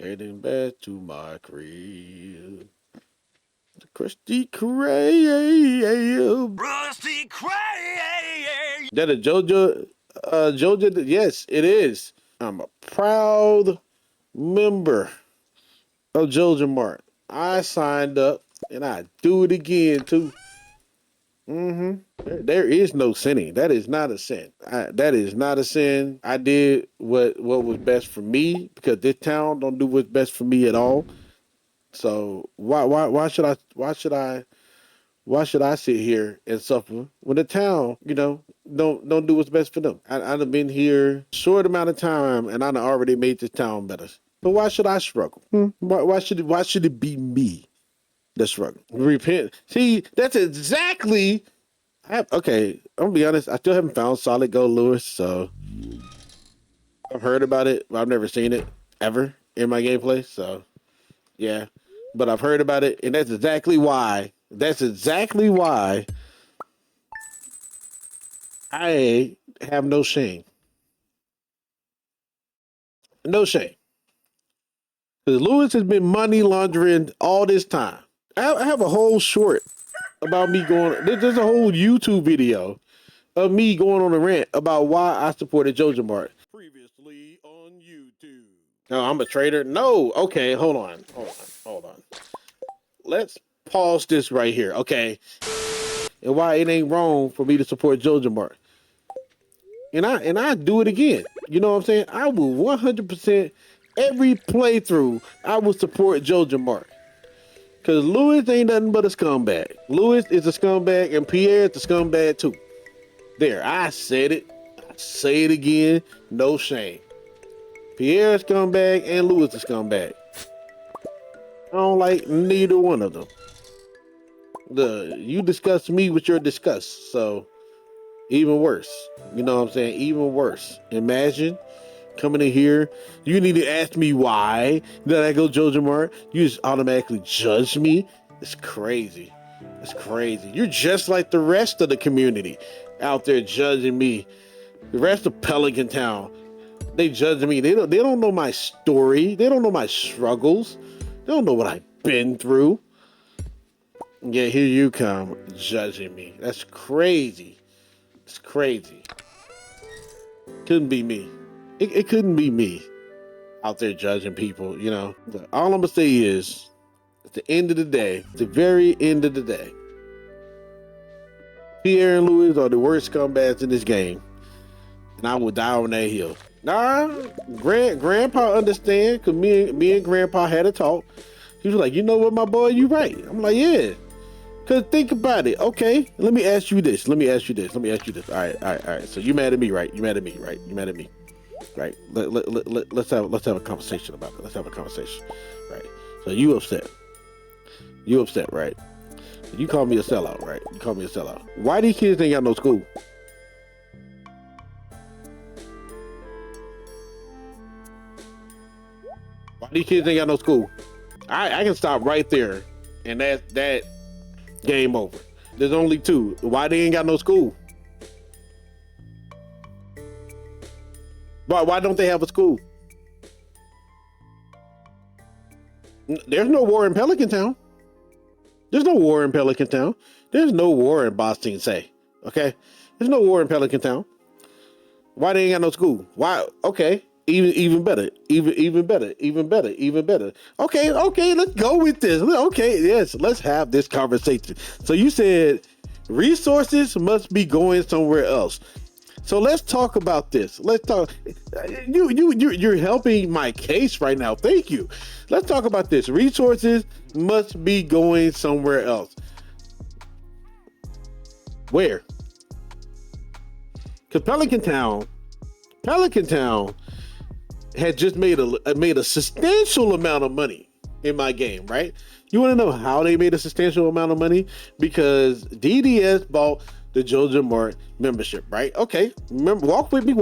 Heading back to my crib. Krusty Krab. Rusty Krab. That a Joja? Yes, it is. I'm a proud member of Joja Mart. I signed up, and I do it again too. There is no sinning. That is not a sin. That is not a sin. I did what was best for me because this town don't do what's best for me at all. So why should I sit here and suffer when the town, don't do what's best for them? I've been here short amount of time and I done already made this town better. But why should I struggle? Why should it be me that struggle? Repent. See, that's exactly. Okay, I'm gonna be honest. I still haven't found Solid Gold Lewis, so I've heard about it, but I've never seen it ever in my gameplay. So yeah, but I've heard about it, and that's exactly why. That's exactly why I have no shame. No shame. Because Lewis has been money laundering all this time. I have a whole short about me going. There's a whole YouTube video of me going on a rant about why I supported Joja Mart. Previously on YouTube. No, I'm a traitor. No. Okay, hold on. Let's pause this right here. Okay. And why it ain't wrong for me to support Joja Mart. And I do it again. You know what I'm saying? I will 100% every playthrough I will support Joja Mart. Because Lewis ain't nothing but a scumbag. Lewis is a scumbag and Pierre is a scumbag too. There, I said it. I say it again. No shame. Pierre is a scumbag and Lewis is a scumbag. I don't like neither one of them. You disgust me with your disgust. So, even worse. You know what I'm saying? Even worse. Imagine coming in here, you need to ask me why did I go Joja Mart? You just automatically judge me. It's crazy. It's crazy. You're just like the rest of the community out there judging me. The rest of Pelican Town, they judging me. They don't know my story. They don't know my struggles. They don't know what I've been through. Yeah, here you come judging me. That's crazy. It's crazy. Couldn't be me. It couldn't be me out there judging people, But all I'm gonna say is, at the end of the day, at the very end of the day, Pierre and Louis are the worst scumbags in this game, and I will die on that hill. Nah, Grandpa understand, cause me and Grandpa had a talk. He was like, you know what, my boy, you right. I'm like, yeah. Cause think about it. Okay, let me ask you this. All right. So you mad at me, right? You mad at me, right? Right. Let's have a conversation about it. Let's have a conversation. Right. So you upset, right? You call me a sellout, right? You call me a sellout. Why these kids ain't got no school? Why these kids ain't got no school? I can stop right there, and that game over. There's only two. Why they ain't got no school? Why don't they have a school? There's no war in Pelican Town. There's no war in Pelican Town. There's no war in Boston, say. Okay? There's no war in Pelican Town. Why they ain't got no school? Why? Okay. Even better. Even better. Okay, let's go with this. Okay, yes, let's have this conversation. So you said resources must be going somewhere else. So let's talk about this. Let's talk. You're helping my case right now. Thank you. Let's talk about this. Resources must be going somewhere else. Where? Because Pelican Town had just made a substantial amount of money in my game, right? You want to know how they made a substantial amount of money? Because DDS bought the Joja Mart membership, right? Okay, remember, walk with me.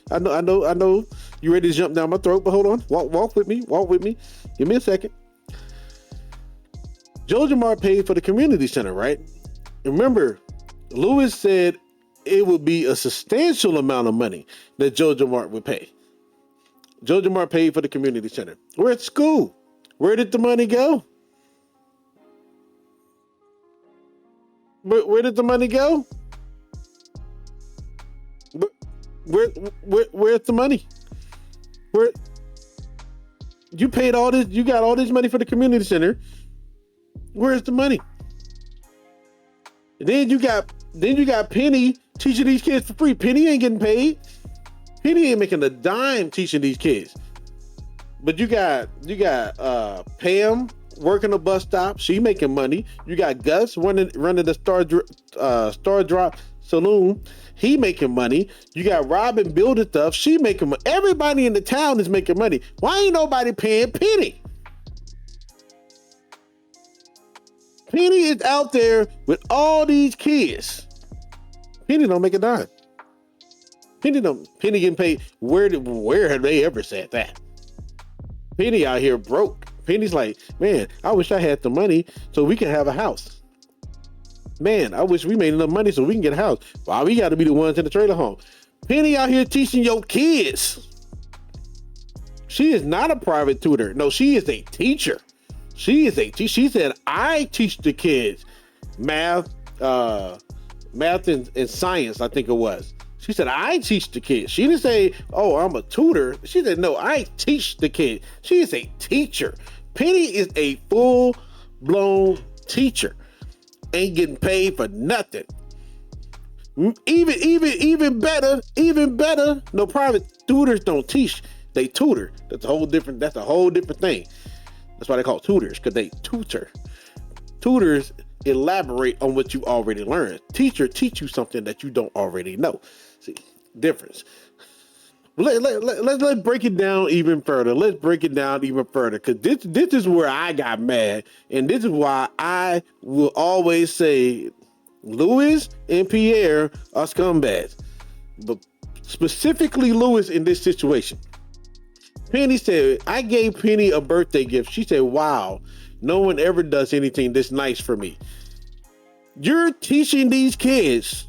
I know. You ready to jump down my throat? But hold on, walk with me. Give me a second. Joja Mart paid for the community center, right? Remember, Lewis said it would be a substantial amount of money that Joja Mart would pay. Joja Mart paid for the community center. We're at school. Where did the money go? Where did the money go? Where's the money? Where you paid all this? You got all this money for the community center. Where's the money? Then you got Penny teaching these kids for free. Penny ain't getting paid. Penny ain't making a dime teaching these kids. But you got Pam working a bus stop. She making money. You got Gus running the Star Drop Saloon. He making money. You got Robin building stuff. She making money. Everybody in the town is making money. Why ain't nobody paying Penny? Penny is out there with all these kids. Penny don't make a dime. Penny getting paid. Where have they ever said that? Penny out here broke. Penny's like, man, I wish I had the money so we can have a house. Man, I wish we made enough money so we can get a house. Why we got to be the ones in the trailer home? Penny out here teaching your kids. She is not a private tutor. No, she is a teacher. She said, I teach the kids math and science, I think it was. She said, I teach the kids. She didn't say, oh, I'm a tutor. She said, no, I teach the kids. She is a teacher. Penny is a full-blown teacher. Ain't getting paid for nothing. Even better, no, private tutors don't teach. They tutor. That's a whole different thing. That's why they call tutors, because they tutor. Tutors elaborate on what you already learned. Teacher teach you something that you don't already know. See, difference. Let's break it down even further. Because this is where I got mad, and this is why I will always say Louis and Pierre are scumbags. But specifically Louis in this situation. Penny said, I gave Penny a birthday gift. She said, wow, no one ever does anything this nice for me. You're teaching these kids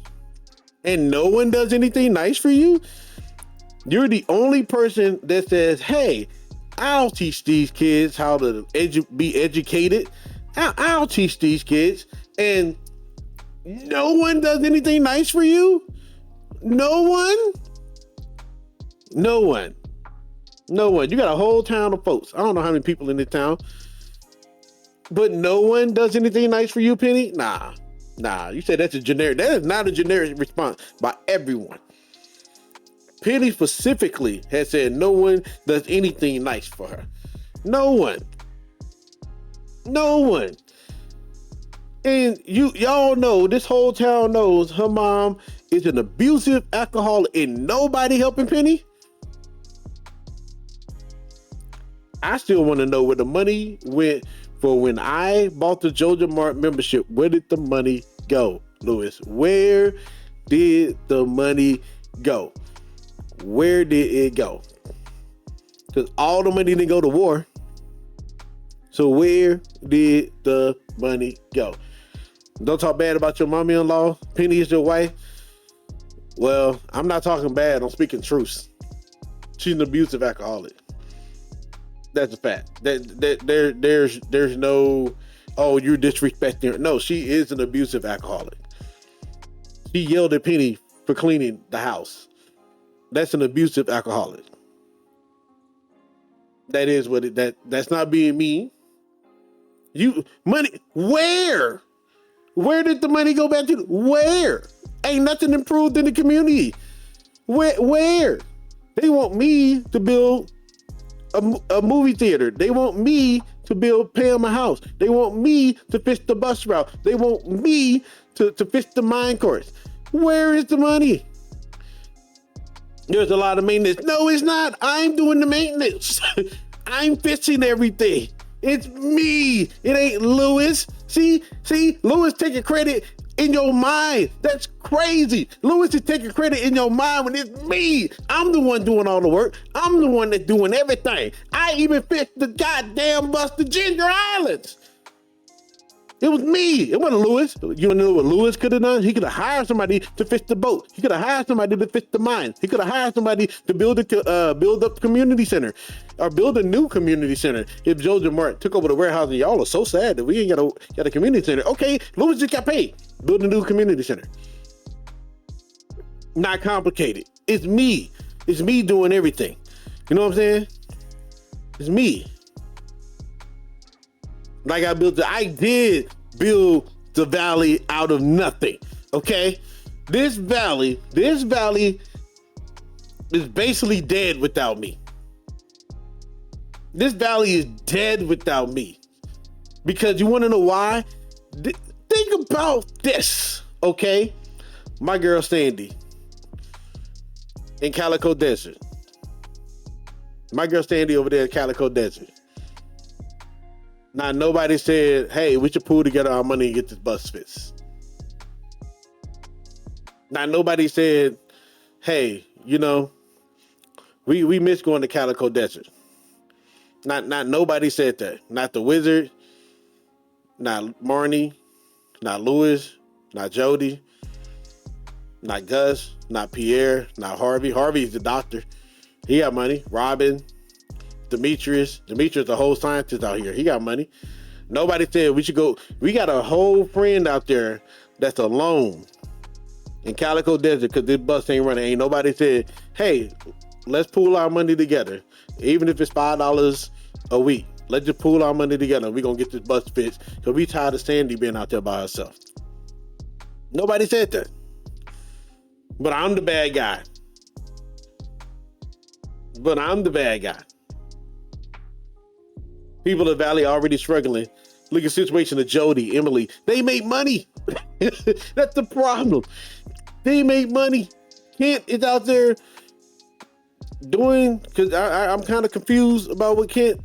and no one does anything nice for you? You're the only person that says, hey, I'll teach these kids how to be educated. I'll teach these kids. And no one does anything nice for you? No one. You got a whole town of folks. I don't know how many people in the town. But no one does anything nice for you, Penny? Nah. You said that's a generic. That is not a generic response by everyone. Penny specifically has said no one does anything nice for her. No one. And y'all know, this whole town knows her mom is an abusive alcoholic and nobody helping Penny. I still want to know where the money went for when I bought the Joja Mart membership. Where did the money go, Louis? Where did the money go? Where did it go? Because all the money didn't go to war. So where did the money go? Don't talk bad about your mommy-in-law. Penny is your wife. Well, I'm not talking bad. I'm speaking truth. She's an abusive alcoholic. That's a fact. There's no, oh, you're disrespecting her. No, she is an abusive alcoholic. She yelled at Penny for cleaning the house. That's an abusive alcoholic. That is what that's not being mean. Money, where? Where did the money go back to? Where? Ain't nothing improved in the community. Where? They want me to build a movie theater. They want me to build Pam a house. They want me to fix the bus route. They want me to fix the mine course. Where is the money? There's a lot of maintenance. No, it's not. I'm doing the maintenance. I'm fixing everything. It's me. It ain't Louis. See, Louis taking credit in your mind. That's crazy. Louis is taking credit in your mind when it's me. I'm the one doing all the work. I'm the one that's doing everything. I even fixed the goddamn bus to Ginger Islands. It was me. It wasn't Lewis. You know what Lewis could have done? He could have hired somebody to fix the boat. He could have hired somebody to fix the mine. He could have hired somebody to build up the community center or build a new community center. If Joja Mart took over the warehouse and y'all are so sad that we ain't got a community center. Okay, Lewis just got paid. Build a new community center. Not complicated. It's me. It's me doing everything. You know what I'm saying? It's me. Like I did build the valley out of nothing. Okay? This valley is basically dead without me. This valley is dead without me. Because you want to know why? Think about this. Okay? My girl Sandy in Calico Desert. My girl Sandy over there in Calico Desert. Now, nobody said, hey, we should pool together our money and get this bus fixed. Now, nobody said, hey, you know, we miss going to Calico Desert. Not nobody said that. Not the Wizard, not Marnie, not Lewis, not Jody, not Gus, not Pierre, not Harvey. Harvey's the doctor. He got money. Robin, Demetrius, the whole scientist out here. He got money. Nobody said we should go. We got a whole friend out there that's alone in Calico Desert because this bus ain't running. Ain't nobody said, hey, let's pool our money together. Even if it's $5 a week. Let's just pool our money together. We're going to get this bus fixed because we tired of Sandy being out there by herself. Nobody said that. But I'm the bad guy. People in the Valley already struggling. Look at the situation of Jody, Emily. They make money. That's the problem. They make money. Kent is out there doing, because I'm kind of confused about what Kent,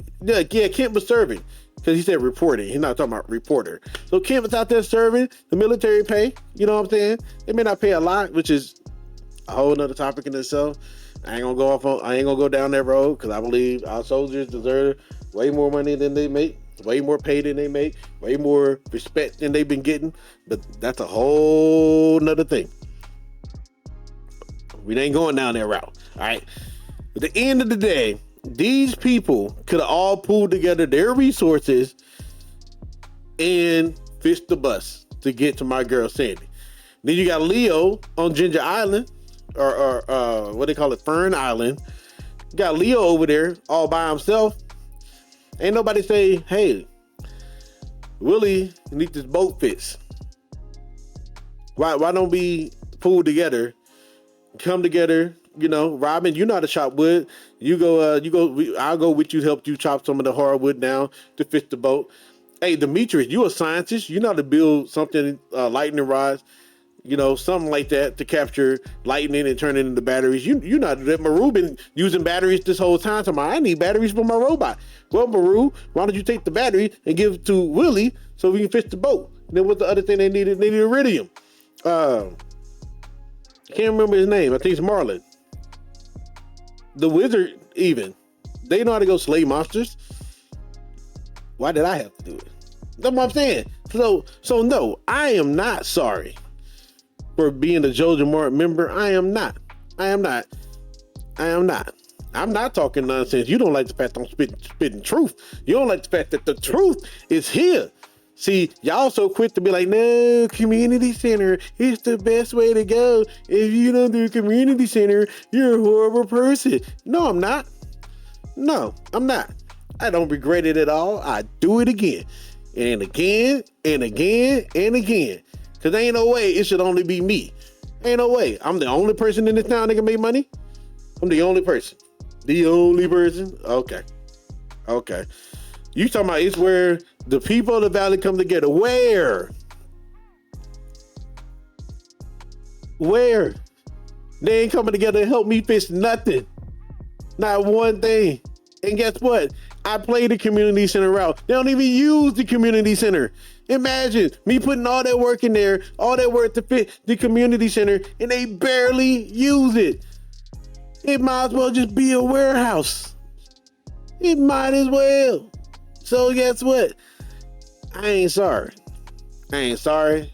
Kent was serving. Because he said reporting. He's not talking about reporter. So Kent was out there serving the military pay. You know what I'm saying? They may not pay a lot, which is a whole nother topic in itself. I ain't gonna go down that road because I believe our soldiers deserve way more money than they make, way more pay than they make, way more respect than they've been getting. But that's a whole nother thing. We ain't going down that route. All right. At the end of the day, these people could have all pulled together their resources and fished the bus to get to my girl Sandy. Then you got Leo on Ginger Island. Or what they call it, Fern Island. Got Leo over there all by himself. Ain't nobody say, hey, Willie, you need this boat fixed. Why don't we pool together, come together? You know, Robin, you know how to chop wood. I'll go with you, help you chop some of the hardwood down to fix the boat. Hey, Demetrius, you a scientist. You know how to build something, lightning rods. You know, something like that to capture lightning and turn it into batteries. You know that Maru been using batteries this whole time. So I need batteries for my robot. Well, Maru, why don't you take the battery and give it to Willie so we can fix the boat? And then what's the other thing they needed? They needed iridium. Can't remember his name. I think it's Marlon. The Wizard, even. They know how to go slay monsters. Why did I have to do it? That's what I'm saying. So no, I am not sorry for being a Joja Mart member. I am not. I'm not talking nonsense. You don't like the fact I'm spitting truth. You don't like the fact that the truth is here. See, y'all so quick to be like, no, community center is the best way to go. If you don't do community center, you're a horrible person. No, I'm not. I don't regret it at all. I do it again. And again, and again, and again. Because ain't no way it should only be me. Ain't no way. I'm the only person in this town that can make money. I'm the only person. The only person? Okay. You talking about it's where the people of the valley come together. Where? They ain't coming together to help me fix nothing. Not one thing. And guess what? I play the community center route. They don't even use the community center. Imagine me putting all that work in there, all that work to fit the community center, and they barely use it. It might as well just be a warehouse. It might as well. So guess what? I ain't sorry. I ain't sorry.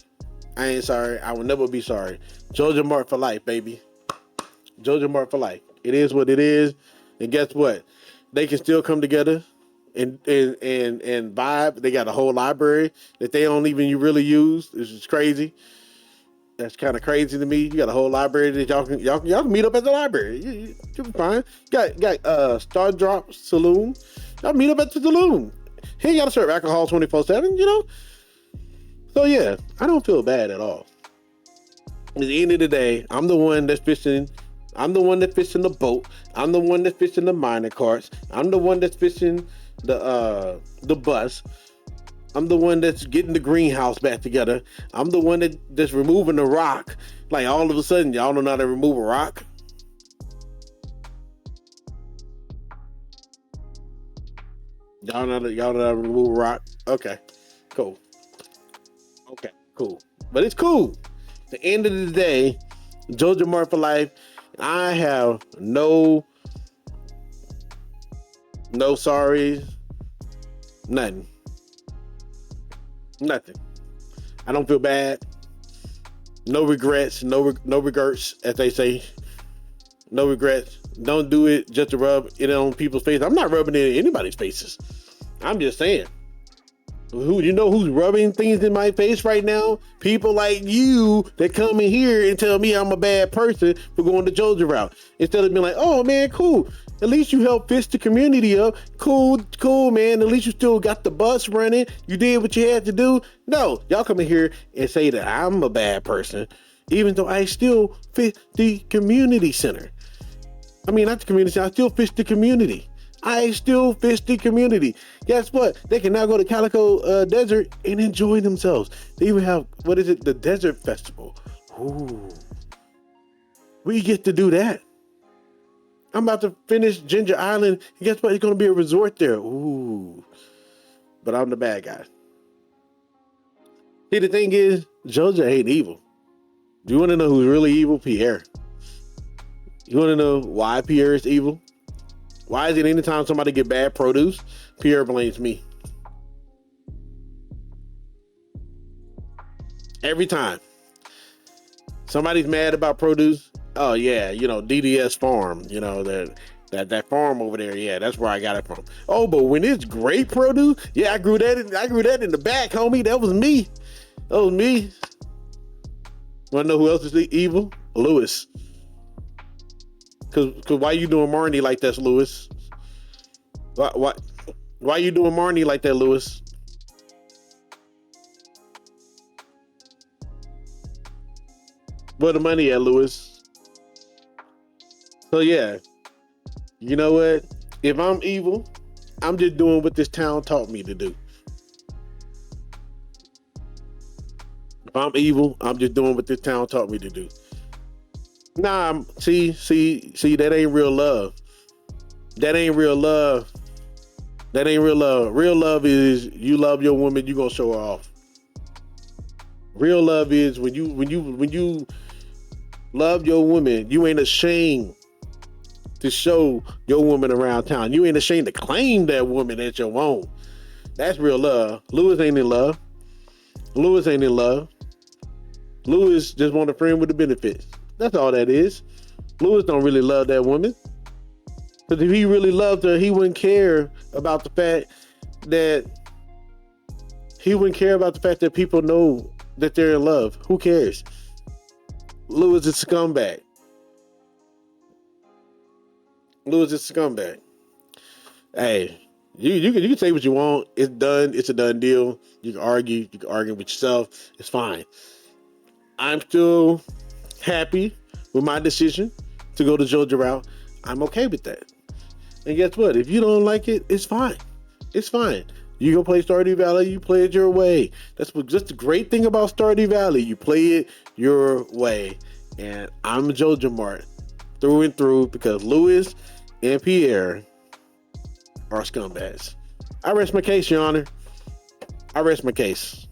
I ain't sorry. I will never be sorry. Joja Mart for life, baby. Joja Mart for life. It is what it is. And guess what? They can still come together and vibe. They got a whole library that they don't even really use. This is crazy. That's kind of crazy to me. You got a whole library that y'all can meet up at the library. You'll be fine. Got Star Drop Saloon. Y'all meet up at the saloon. He ain't got to serve alcohol 24/7. You know. So yeah, I don't feel bad at all. At the end of the day, I'm the one that's fishing. I'm the one that's fishing the boat. I'm the one that's fishing the minor carts. I'm the one that's fishing the bus. I'm the one that's getting the greenhouse back together. I'm the one that's removing the rock. Like all of a sudden, y'all don't know how to remove a rock. Y'all know how to remove a rock. Okay, cool. Okay, cool. But it's cool. At the end of the day, Joja Mart for life. I have no sorries, nothing. Nothing. I don't feel bad. No regrets. No regrets, as they say. No regrets. Don't do it just to rub it on people's faces. I'm not rubbing it in anybody's faces. I'm just saying. Who's rubbing things in my face right now? People like you that come in here and tell me I'm a bad person for going the Joja route. Instead of being like, oh man, cool. At least you helped fish the community up. Cool, man. At least you still got the bus running. You did what you had to do. No, y'all come in here and say that I'm a bad person, even though I still fish the community center. I mean, not the community center, I still fish the community. I still fish the community. Guess what? They can now go to Calico Desert and enjoy themselves. They even have, the Desert Festival. Ooh. We get to do that. I'm about to finish Ginger Island. And guess what? It's going to be a resort there. Ooh. But I'm the bad guy. See, the thing is, Joja ain't evil. Do you want to know who's really evil? Pierre. You want to know why Pierre is evil? Why is it anytime somebody get bad produce, Pierre blames me? Every time. Somebody's mad about produce. Oh yeah, DDS Farm, that farm over there. Yeah, that's where I got it from. Oh, but when it's great produce, yeah, I grew that in the back, homie. That was me. Want to know who else is evil? Lewis. Cause why you doing Marnie like that, Lewis? Why you doing Marnie like that, Lewis? Where the money at, Lewis? So yeah, you know what? If I'm evil, I'm just doing what this town taught me to do. If I'm evil, I'm just doing what this town taught me to do. Nah, see, that ain't real love. That ain't real love. That ain't real love. Real love is you love your woman, you gonna show her off. Real love is when you love your woman, you ain't ashamed to show your woman around town. You ain't ashamed to claim that woman as your own. That's real love. Lewis ain't in love. Lewis ain't in love. Lewis just want a friend with the benefits. That's all that is. Lewis don't really love that woman. Because if he really loved her, he wouldn't care about the fact that people know that they're in love. Who cares? Lewis is a scumbag. Lewis is a scumbag. Hey, you can say what you want. It's done. It's a done deal. You can argue. You can argue with yourself. It's fine. I'm still happy with my decision to go the Joja route. I'm okay with that. And guess what? If you don't like it, it's fine. It's fine. You go play Stardew Valley, you play it your way. That's just the great thing about Stardew Valley. You play it your way. And I'm Joja Mart through and through because Louis and Pierre are scumbags. I rest my case, Your Honor. I rest my case.